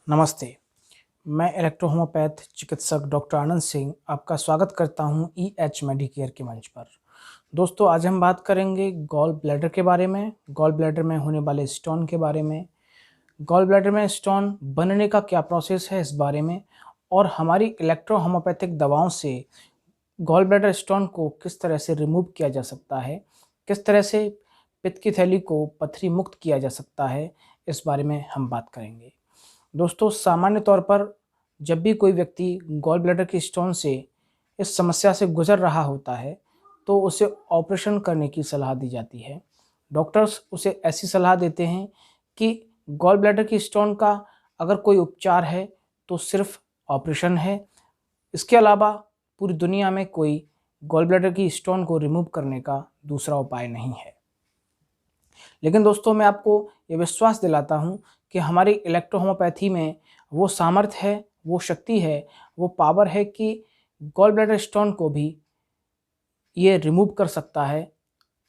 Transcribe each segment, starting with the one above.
नमस्ते। मैं electro homeopath चिकित्सक डॉक्टर आनंद सिंह आपका स्वागत करता हूं EH मेडिकेयर के मंच पर। दोस्तों, आज हम बात करेंगे गॉल ब्लैडर के बारे में, गॉल ब्लैडर में होने वाले स्टोन के बारे में, गॉल ब्लैडर में स्टोन बनने का क्या प्रोसेस है इस बारे में, और हमारी इलेक्ट्रो होम्योपैथिक दवाओं से गॉल ब्लैडर स्टोन को किस तरह से रिमूव किया जा सकता है, किस तरह से पित्त की थैली को पथरी मुक्त किया जा सकता है, इस बारे में हम बात करेंगे। दोस्तों, सामान्य तौर पर जब भी कोई व्यक्ति गॉल ब्लैडर की स्टोन से इस समस्या से गुजर रहा होता है तो उसे ऑपरेशन करने की सलाह दी जाती है। डॉक्टर्स उसे ऐसी सलाह देते हैं कि गॉल ब्लैडर की स्टोन का अगर कोई उपचार है तो सिर्फ ऑपरेशन है। इसके अलावा पूरी दुनिया में कोई गॉल ब्लैडर की स्टोन को रिमूव करने का दूसरा उपाय नहीं है। लेकिन दोस्तों, मैं आपको ये विश्वास दिलाता हूँ कि हमारी इलेक्ट्रो होम्योपैथी में वो सामर्थ्य है, वो शक्ति है, वो पावर है कि गॉल ब्लैडर स्टोन को भी ये रिमूव कर सकता है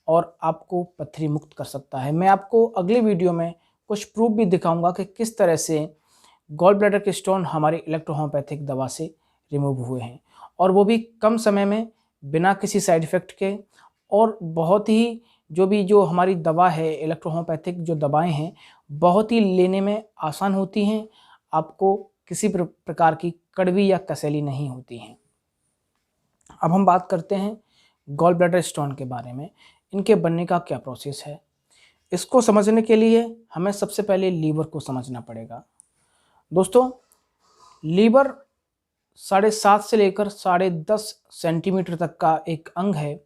और आपको पथरी मुक्त कर सकता है। मैं आपको अगली वीडियो में कुछ प्रूफ भी दिखाऊंगा कि किस तरह से गॉल ब्लैडर के स्टोन हमारी इलेक्ट्रो होम्योपैथिक दवा से रिमूव हुए हैं, और वो भी कम समय में, बिना किसी साइड इफ़ेक्ट के, और बहुत ही जो हमारी दवा है, इलेक्ट्रो होम्योपैथिक जो दवाएं हैं, बहुत ही लेने में आसान होती हैं। आपको किसी प्रकार की कड़वी या कसैली नहीं होती हैं। अब हम बात करते हैं गॉल ब्लैडर स्टोन के बारे में। इनके बनने का क्या प्रोसेस है, इसको समझने के लिए हमें सबसे पहले लीवर को समझना पड़ेगा। दोस्तों, लीवर 7.5 से लेकर 10.5 सेंटीमीटर तक का एक अंग है।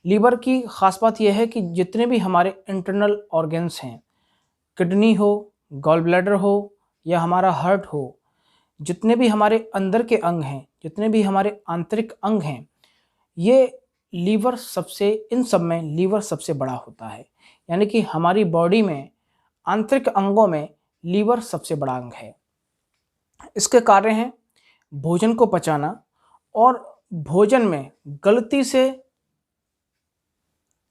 लीवर की ख़ास बात यह है कि जितने भी हमारे इंटरनल ऑर्गन्स हैं, किडनी हो, गॉल ब्लैडर हो या हमारा हार्ट हो, जितने भी हमारे अंदर के अंग हैं, जितने भी हमारे आंतरिक अंग हैं, ये इन सब में लीवर सबसे बड़ा होता है। यानी कि हमारी बॉडी में आंतरिक अंगों में लीवर सबसे बड़ा अंग है। इसके कार्य हैं भोजन को पचाना, और भोजन में गलती से,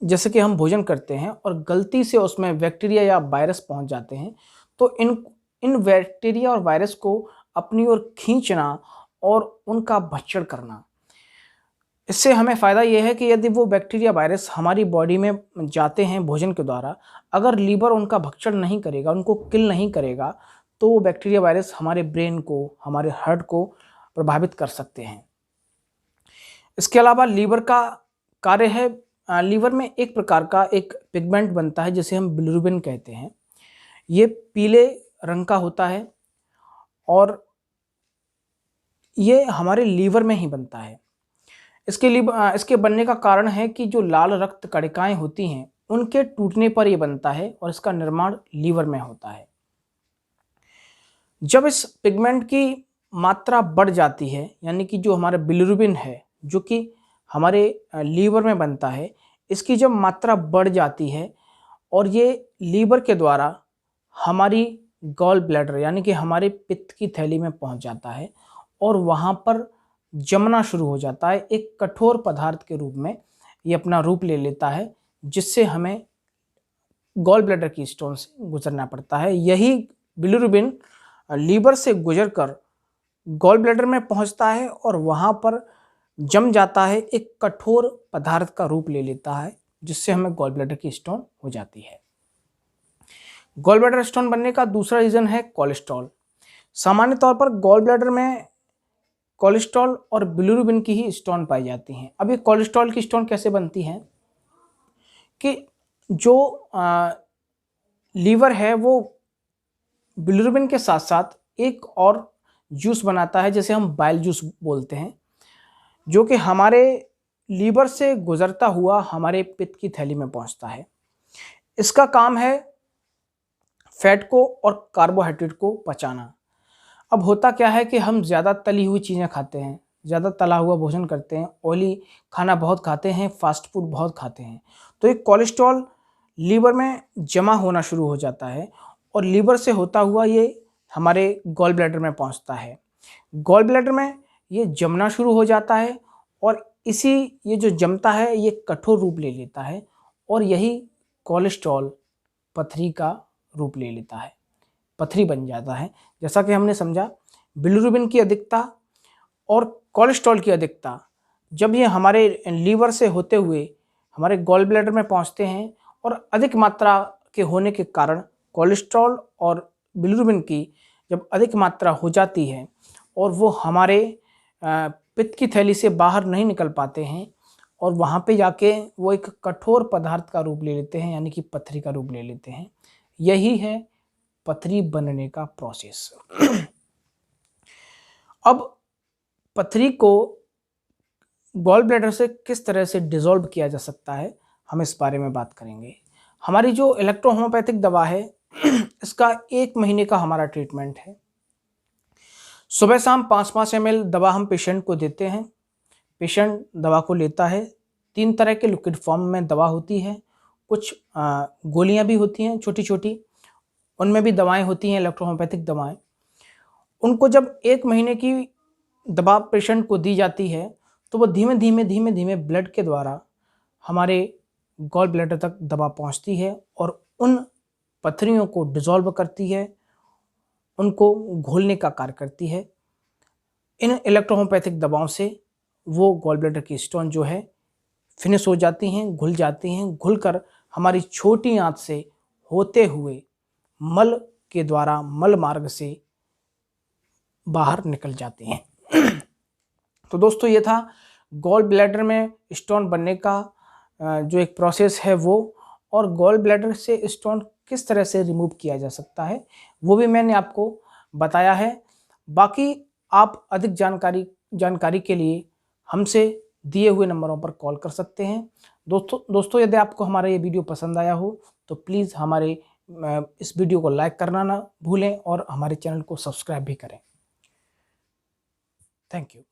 जैसे कि हम भोजन करते हैं और गलती से उसमें बैक्टीरिया या वायरस पहुंच जाते हैं, तो इन बैक्टीरिया और वायरस को अपनी ओर खींचना और उनका भक्षण करना। इससे हमें फ़ायदा यह है कि यदि वो बैक्टीरिया वायरस हमारी बॉडी में जाते हैं भोजन के द्वारा, अगर लीवर उनका भक्षण नहीं करेगा, उनको किल नहीं करेगा, तो वो बैक्टीरिया वायरस हमारे ब्रेन को, हमारे हार्ट को प्रभावित कर सकते हैं। इसके अलावा लीवर का कार्य है, लीवर में एक प्रकार का एक पिगमेंट बनता है जिसे हम बिलिरुबिन कहते हैं। ये पीले रंग का होता है और ये हमारे लीवर में ही बनता है। इसके बनने का कारण है कि जो लाल रक्त कणिकाएं होती हैं, उनके टूटने पर ये बनता है और इसका निर्माण लीवर में होता है। जब इस पिगमेंट की मात्रा बढ़ जाती है, यानी कि जो हमारा बिलिरुबिन है, जो कि हमारे लीवर में बनता है, इसकी जब मात्रा बढ़ जाती है और ये लीवर के द्वारा हमारी गॉल ब्लैडर यानी कि हमारे पित्त की थैली में पहुंच जाता है और वहाँ पर जमना शुरू हो जाता है। एक कठोर पदार्थ के रूप में ये अपना रूप ले लेता है, जिससे हमें गॉल ब्लैडर की स्टोन से गुजरना पड़ता है। यही बिलिरुबिन लीवर से गुजरकर गॉल ब्लैडर में पहुंचता है और वहाँ पर जम जाता है, एक कठोर पदार्थ का रूप ले लेता है, जिससे हमें गॉल ब्लैडर की स्टोन हो जाती है। गॉल ब्लैडर स्टोन बनने का दूसरा रीज़न है कोलेस्ट्रॉल। सामान्य तौर पर गॉल ब्लैडर में कोलेस्ट्रॉल और बिलिरुबिन की ही स्टोन पाई जाती हैं। अब ये कोलेस्ट्रॉल की स्टोन कैसे बनती हैं कि जो लीवर है वो बिलिरुबिन के साथ साथ एक और जूस बनाता है, जैसे हम बाइल जूस बोलते हैं, जो कि हमारे लीवर से गुजरता हुआ हमारे पित्त की थैली में पहुंचता है। इसका काम है फैट को और कार्बोहाइड्रेट को पचाना। अब होता क्या है कि हम ज़्यादा तली हुई चीज़ें खाते हैं, ज़्यादा तला हुआ भोजन करते हैं, ऑयली खाना बहुत खाते हैं, फास्ट फूड बहुत खाते हैं, तो ये कोलेस्ट्रॉल लीवर में जमा होना शुरू हो जाता है और लीवर से होता हुआ ये हमारे गॉल ब्लैडर में पहुंचता है। गॉल ब्लैडर में ये जमना शुरू हो जाता है और ये जो जमता है ये कठोर रूप ले लेता है और यही कोलेस्ट्रॉल पथरी का रूप ले लेता है। पथरी बन जाता है। जैसा कि हमने समझा, बिलिरुबिन की अधिकता और कोलेस्ट्रॉल की अधिकता जब ये हमारे लीवर से होते हुए हमारे गॉल ब्लैडर में पहुंचते हैं और अधिक मात्रा के होने के कारण कोलेस्ट्रॉल और बिलिरुबिन की जब अधिक मात्रा हो जाती है और वो हमारे पित्त की थैली से बाहर नहीं निकल पाते हैं और वहाँ पे जाके वो एक कठोर पदार्थ का रूप ले लेते हैं, यानी कि पथरी का रूप ले लेते हैं। यही है पथरी बनने का प्रोसेस। अब पथरी को गॉल ब्लैडर से किस तरह से डिसॉल्व किया जा सकता है, हम इस बारे में बात करेंगे। हमारी जो इलेक्ट्रोहोम्योपैथिक दवा है इसका 1 महीने का हमारा ट्रीटमेंट है। सुबह शाम 5-5 ml दवा हम पेशेंट को देते हैं। पेशेंट दवा को लेता है। 3 तरह के लिक्विड फॉर्म में दवा होती है। कुछ गोलियां भी होती हैं छोटी छोटी, उनमें भी दवाएं होती हैं, इलेक्ट्रोहोम्योपैथिक दवाएं। उनको जब 1 महीने की दवा पेशेंट को दी जाती है तो वो धीमे धीमे ब्लड के द्वारा हमारे गॉल ब्लैडर तक दवा पहुंचती है और उन पथरियों को डिसॉल्व करती है, उनको घोलने का कार्य करती है। इन इलेक्ट्रोहोम्योपैथिक दवाओं से वो गॉल ब्लैडर की स्टोन जो है फिनिश हो जाती हैं, घुल जाती हैं, घुलकर हमारी छोटी आंत से होते हुए मल के द्वारा मल मार्ग से बाहर निकल जाते हैं। तो दोस्तों, ये था गॉल ब्लैडर में स्टोन बनने का जो एक प्रोसेस है वो, और गॉल ब्लैडर से स्टोन किस तरह से रिमूव किया जा सकता है वो भी मैंने आपको बताया है। बाकी आप अधिक जानकारी के लिए हमसे दिए हुए नंबरों पर कॉल कर सकते हैं। दोस्तों यदि आपको हमारा ये वीडियो पसंद आया हो तो प्लीज़ हमारे इस वीडियो को लाइक करना ना भूलें और हमारे चैनल को सब्सक्राइब भी करें। Thank you.